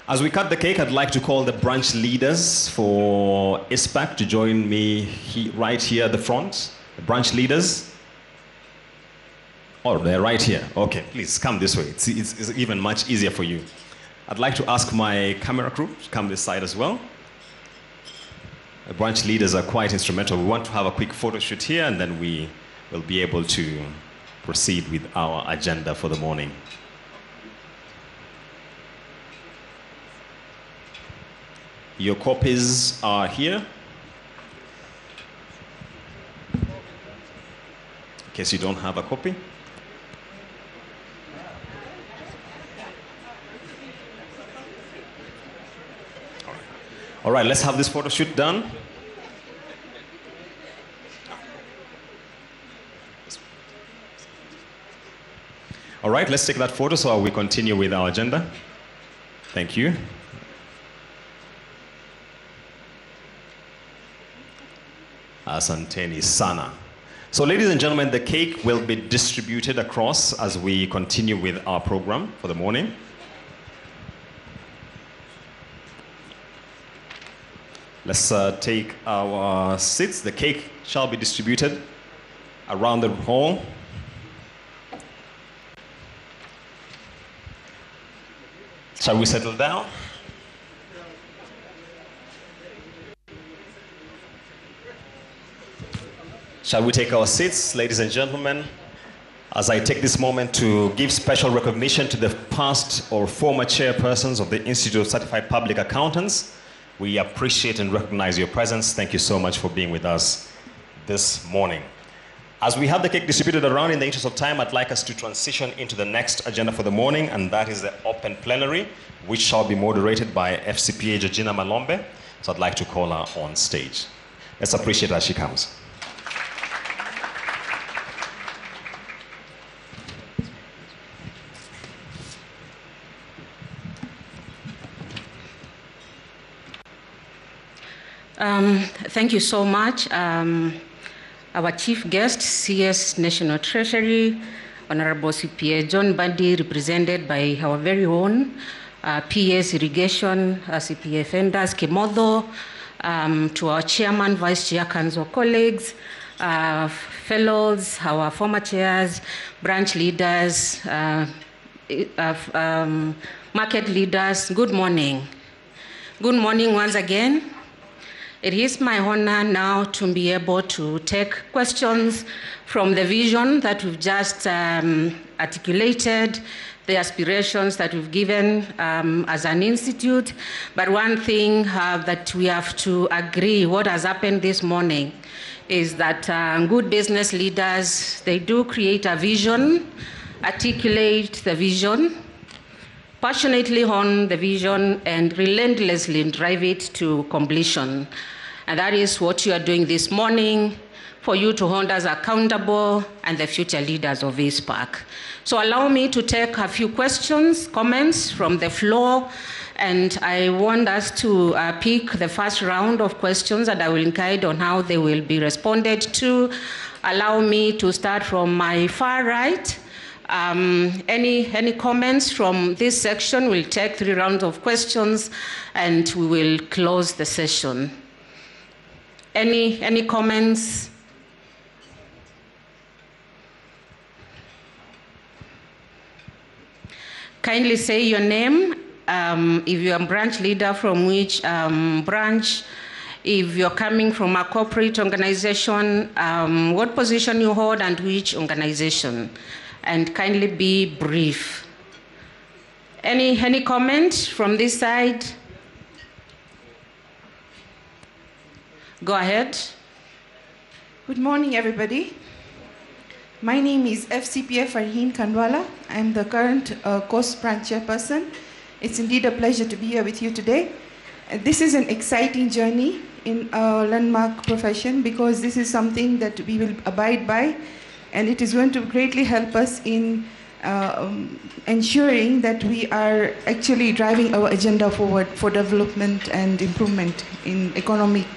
Speaker 1: As we cut the cake, I'd like to call the branch leaders for ICPAK to join me right here at the front. The branch leaders. Oh, they're right here. Okay, please come this way. It's even much easier for you. I'd like to ask my camera crew to come this side as well. The branch leaders are quite instrumental. We want to have a quick photo shoot here, and then we will be able to proceed with our agenda for the morning. Your copies are here. In case you don't have a copy. All right, let's have this photo shoot done. All right, let's take that photo so we continue with our agenda. Thank you. Asanteni sana. So ladies and gentlemen, the cake will be distributed across as we continue with our program for the morning. Let's take our seats. The cake shall be distributed around the hall. Shall we settle down? Shall we take our seats, ladies and gentlemen, as I take this moment to give special recognition to the past or former chairpersons of the Institute of Certified Public Accountants. We appreciate and recognize your presence. Thank you so much for being with us this morning. As we have the cake distributed around, in the interest of time, I'd like us to transition into the next agenda for the morning, and that is the open plenary, which shall be moderated by FCPA Georgina Malombe. So I'd like to call her on stage. Let's appreciate her as she comes.
Speaker 6: Thank you so much. Our chief guest, CS National Treasury, Honorable CPA John Bundy, represented by our very own PS Irrigation, CPA Fenders, Kimodo, to our chairman, vice chair, council colleagues, fellows, our former chairs, branch leaders, market leaders, good morning. Good morning once again. It is my honor now to be able to take questions from the vision that we've just articulated, the aspirations that we've given as an institute. But one thing that we have to agree, what has happened this morning, is that good business leaders, they do create a vision, articulate the vision, passionately hone the vision, and relentlessly drive it to completion. And that is what you are doing this morning, for you to hold us accountable and the future leaders of ICPAK. So allow me to take a few questions, comments from the floor, and I want us to pick the first round of questions, and I will guide on how they will be responded to. Allow me to start from my far right. Any comments from this section? We'll take 3 rounds of questions, and we will close the session. Any comments? Kindly say your name, if you are a branch leader, from which branch, If you're coming from a corporate organization, what position you hold and which organization, and kindly be brief. Any comment from this side? Go ahead.
Speaker 7: Good morning, everybody. My name is FCPA Farheen Kandwala. I'm the current Coast Branch Chairperson. It's indeed a pleasure to be here with you today. This is an exciting journey in our landmark profession because this is something that we will abide by, and it is going to greatly help us in ensuring that we are actually driving our agenda forward for development and improvement in economic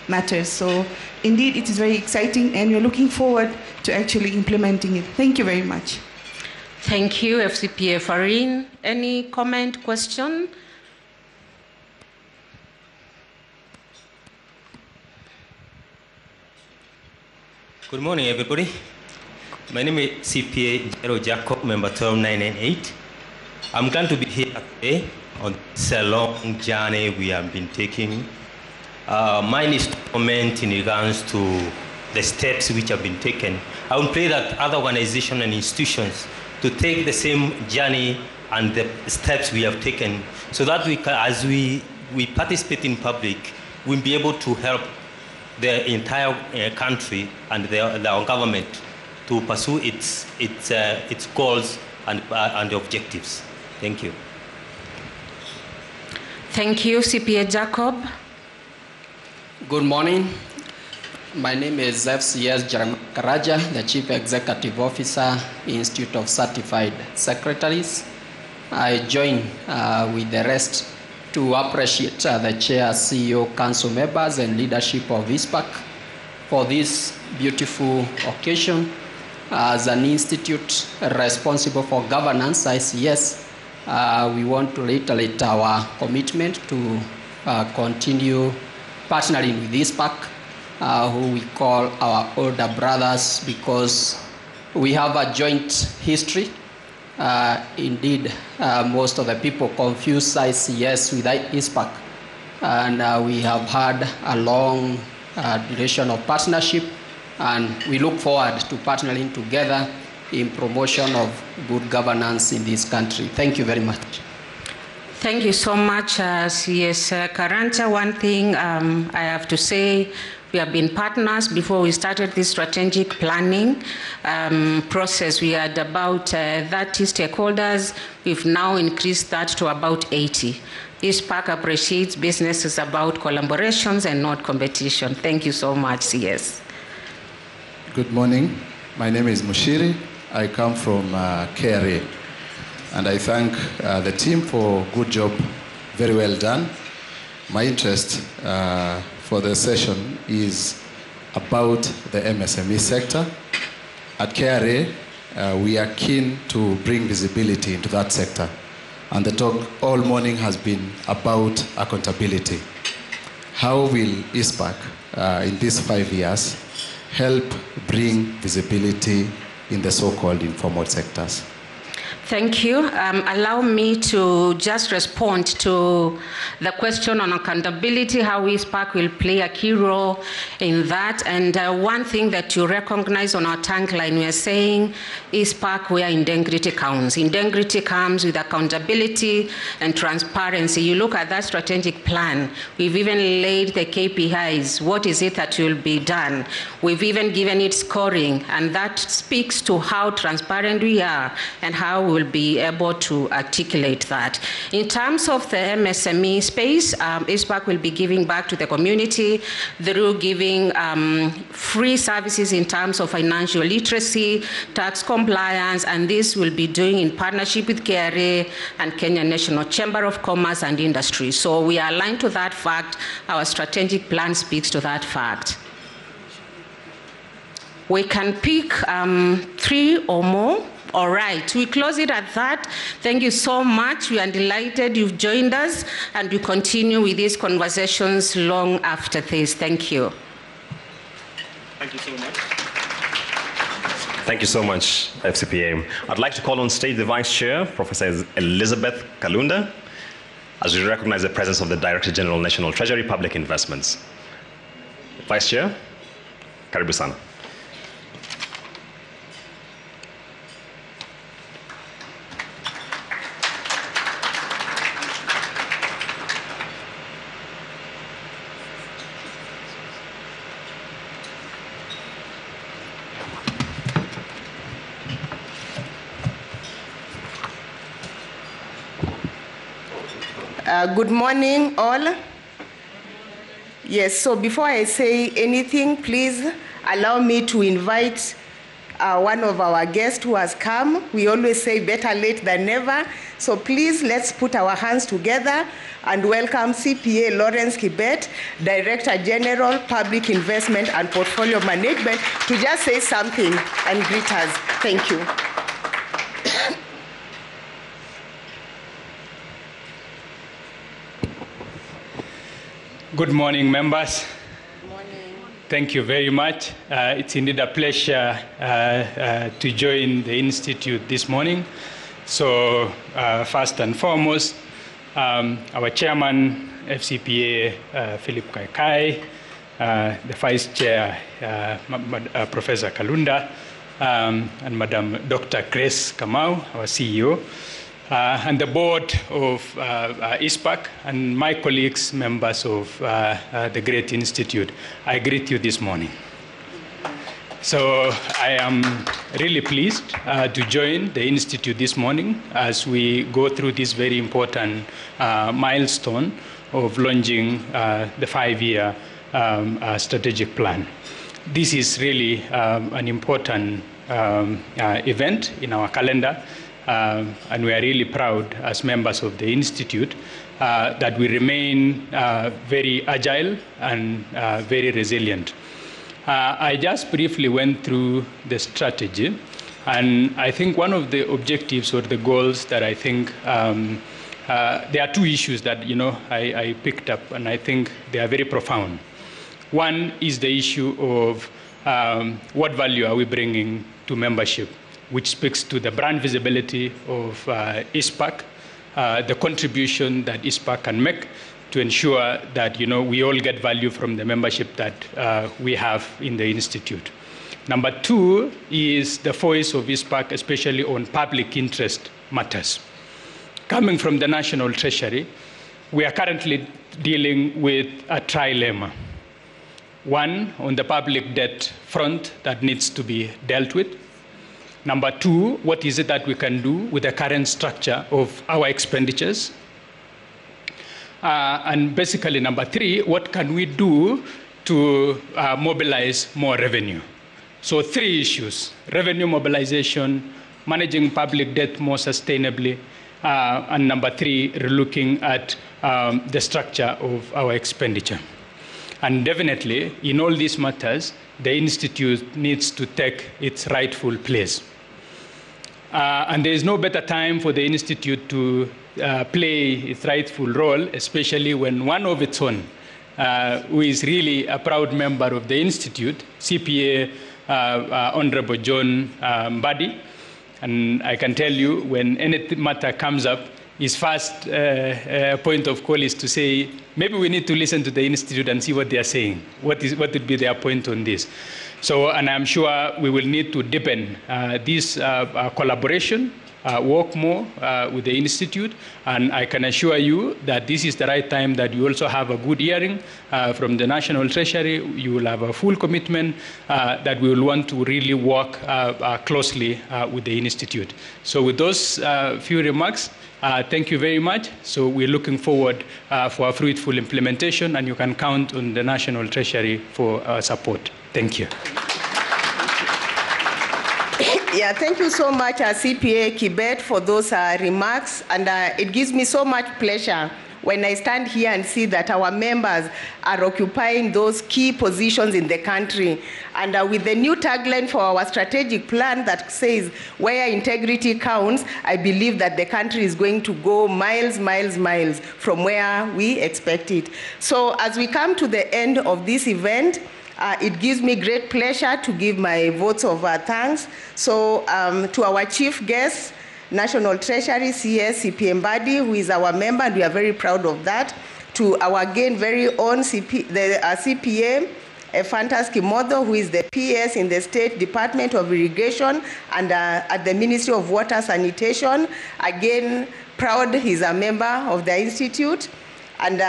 Speaker 7: matters. So indeed, it is very exciting, and we're looking forward to actually implementing it. Thank you very much.
Speaker 6: Thank you, FCPA Farheen. Any comment, question?
Speaker 8: Good morning, everybody. My name is CPA Jero Jacob, member 12998. I'm glad to be here today on this long journey we have been taking. Mine is to comment in regards to the steps which have been taken. I would pray that other organizations and institutions to take the same journey and the steps we have taken so that we can, as we participate in public, we'll be able to help the entire country and our government to pursue its goals and objectives. Thank you.
Speaker 6: Thank you, CPA Jacob.
Speaker 9: Good morning. My name is FCS Jeremiah Karaja, the Chief Executive Officer, Institute of Certified Secretaries. I join with the rest to appreciate the Chair, CEO, Council members, and leadership of ICPAK for this beautiful occasion. As an institute responsible for governance, ICS, we want to reiterate our commitment to continue partnering with ICPAK, who we call our older brothers because we have a joint history. Indeed, most of the people confuse ICS with ICPAK, and we have had a long duration of partnership, and we look forward to partnering together in promotion of good governance in this country. Thank you very much.
Speaker 6: Thank you so much, CS Karanja. One thing I have to say, we have been partners before we started this strategic planning process. We had about 30 stakeholders. We've now increased that to about 80. ICPAK appreciates business is about collaborations and not competition. Thank you so much, CS.
Speaker 10: Good morning. My name is Mushiri. I come from KRA. And I thank the team for a good job, very well done. My interest for the session is about the MSME sector. At KRA, we are keen to bring visibility into that sector. And the talk all morning has been about accountability. How will ICPAK, in these 5 years, help bring visibility in the so-called informal sectors?
Speaker 6: Thank you. Allow me to just respond to the question on accountability, how ICPAK will play a key role in that. And one thing that you recognize on our tagline, we are saying ICPAK where integrity counts. Integrity comes with accountability and transparency. You look at that strategic plan. We've even laid the KPIs. What is it that will be done? We've even given it scoring, and that speaks to how transparent we are and how we will be able to articulate that. In terms of the MSME space, ICPAK will be giving back to the community through giving free services in terms of financial literacy, tax compliance, and this will be doing in partnership with KRA and Kenya National Chamber of Commerce and Industry. So we are aligned to that fact. Our strategic plan speaks to that fact. We can pick 3 or more. All right, we close it at that. Thank you so much. We are delighted you've joined us, and we continue with these conversations long after this. Thank you.
Speaker 1: Thank you so much. Thank you so much, FCPA. I'd like to call on stage the Vice Chair, Professor Elizabeth Kalunda. as we recognize the presence of the Director General, National Treasury Public Investments. Vice Chair, karibu sana.
Speaker 11: Good morning, all. Yes, so before I say anything, please allow me to invite one of our guests who has come. We always say better late than never. So please, let's put our hands together and welcome CPA Lawrence Kibet, Director General, Public Investment and Portfolio Management, to just say something and greet us. Thank you.
Speaker 12: Good morning, members. Good morning. Thank you very much. It's indeed a pleasure to join the Institute this morning. So first and foremost, our chairman, FCPA, Philip Kaikai, the vice chair, Professor Kalunda, and Madam Dr. Grace Kamau, our CEO, and the board of ICPAK, and my colleagues, members of the Great Institute. I greet you this morning. So I am really pleased to join the Institute this morning as we go through this very important milestone of launching the 5-year strategic plan. This is really an important event in our calendar. And we are really proud as members of the Institute that we remain very agile and very resilient. I just briefly went through the strategy, and I think one of the objectives or the goals that I think there are two issues that I picked up, and I think they are very profound. One is the issue of what value are we bringing to membership, which speaks to the brand visibility of ICPAK, the contribution that ICPAK can make to ensure that we all get value from the membership that we have in the Institute. Number two is the voice of ICPAK, especially on public interest matters. Coming from the National Treasury, we are currently dealing with a trilemma. One, on the public debt front that needs to be dealt with. Number two, what is it that we can do with the current structure of our expenditures? And basically, number three, what can we do to mobilize more revenue? So 3 issues: revenue mobilization, managing public debt more sustainably, and number 3, relooking at the structure of our expenditure. And definitely, in all these matters, the Institute needs to take its rightful place. And there is no better time for the Institute to play its rightful role, especially when one of its own, who is really a proud member of the Institute, CPA Honorable John Mbadi. And I can tell you, when any matter comes up, his first point of call is to say, maybe we need to listen to the Institute and see what they are saying. What would be their point on this? So, and I'm sure we will need to deepen this collaboration, work more with the Institute, and I can assure you that this is the right time that you also have a good hearing from the National Treasury. You will have a full commitment that we will want to really work closely with the Institute. So with those few remarks, thank you very much. So we're looking forward for a fruitful implementation, and you can count on the National Treasury for our support. Thank you.
Speaker 11: Yeah, thank you so much, CPA Kibet, for those remarks. And it gives me so much pleasure when I stand here and see that our members are occupying those key positions in the country. And with the new tagline for our strategic plan that says, where integrity counts, I believe that the country is going to go miles, miles, miles from where we expect it. So as we come to the end of this event, it gives me great pleasure to give my votes of thanks. So to our chief guests, National Treasury, CS CP Mbadi, who is our member, and we are very proud of that. To our again very own CPA, Fantas Kimodo, who is the PS in the State Department of Irrigation and at the Ministry of Water Sanitation. Again, proud he's a member of the Institute. And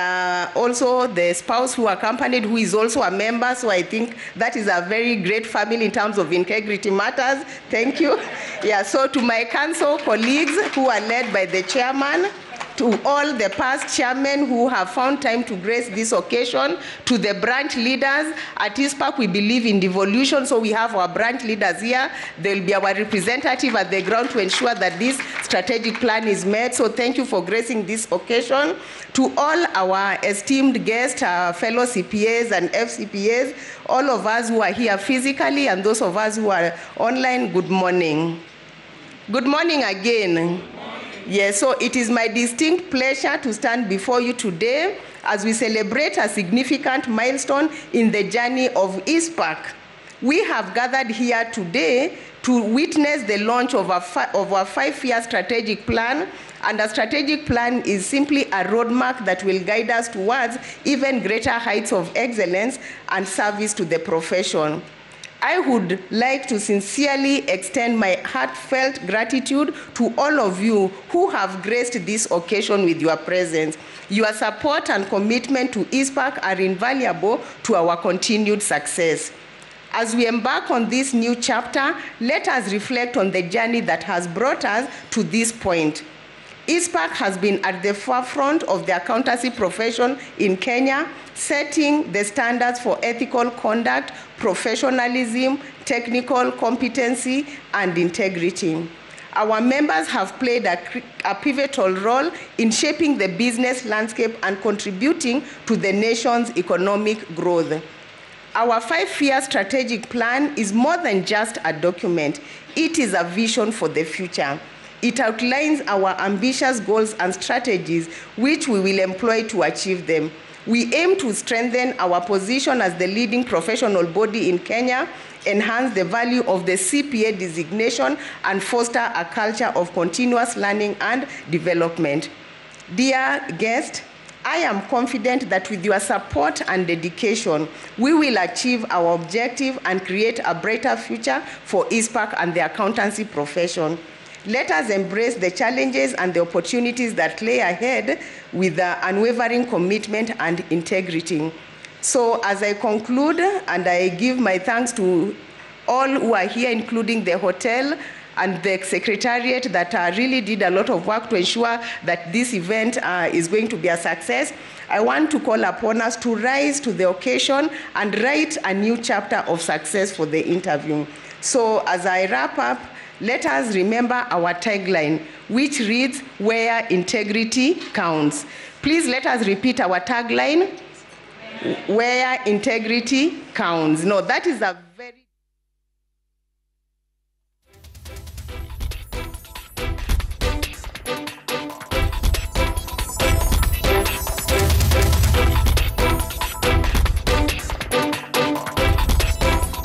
Speaker 11: also the spouse who accompanied, who is also a member. So I think that is a very great family in terms of integrity matters. Thank you. Yeah, so to my council colleagues who are led by the chairman, to all the past chairmen who have found time to grace this occasion, to the branch leaders. At ICPAK, we believe in devolution, so we have our branch leaders here. They'll be our representative at the ground to ensure that this strategic plan is met. So thank you for gracing this occasion. To all our esteemed guests, our fellow CPAs and FCPAs, all of us who are here physically and those of us who are online, good morning. Good morning again. Yes, so it is my distinct pleasure to stand before you today as we celebrate a significant milestone in the journey of ICPAK. We have gathered here today to witness the launch of our 5-year strategic plan, and a strategic plan is simply a roadmap that will guide us towards even greater heights of excellence and service to the profession. I would like to sincerely extend my heartfelt gratitude to all of you who have graced this occasion with your presence. Your support and commitment to ICPAK are invaluable to our continued success. As we embark on this new chapter, let us reflect on the journey that has brought us to this point. ICPAK has been at the forefront of the accountancy profession in Kenya, setting the standards for ethical conduct, professionalism, technical competency, and integrity. Our members have played a pivotal role in shaping the business landscape and contributing to the nation's economic growth. Our 5-year strategic plan is more than just a document. It is a vision for the future. It outlines our ambitious goals and strategies which we will employ to achieve them. We aim to strengthen our position as the leading professional body in Kenya, enhance the value of the CPA designation, and foster a culture of continuous learning and development. Dear guests, I am confident that with your support and dedication, we will achieve our objective and create a brighter future for ICPAK and the accountancy profession. Let us embrace the challenges and the opportunities that lay ahead with unwavering commitment and integrity. So as I conclude, and I give my thanks to all who are here, including the hotel and the secretariat that really did a lot of work to ensure that this event is going to be a success. I want to call upon us to rise to the occasion and write a new chapter of success for the interview. So as I wrap up, let us remember our tagline, which reads, "Where integrity counts." Please let us repeat our tagline, "Where integrity counts." No, that is a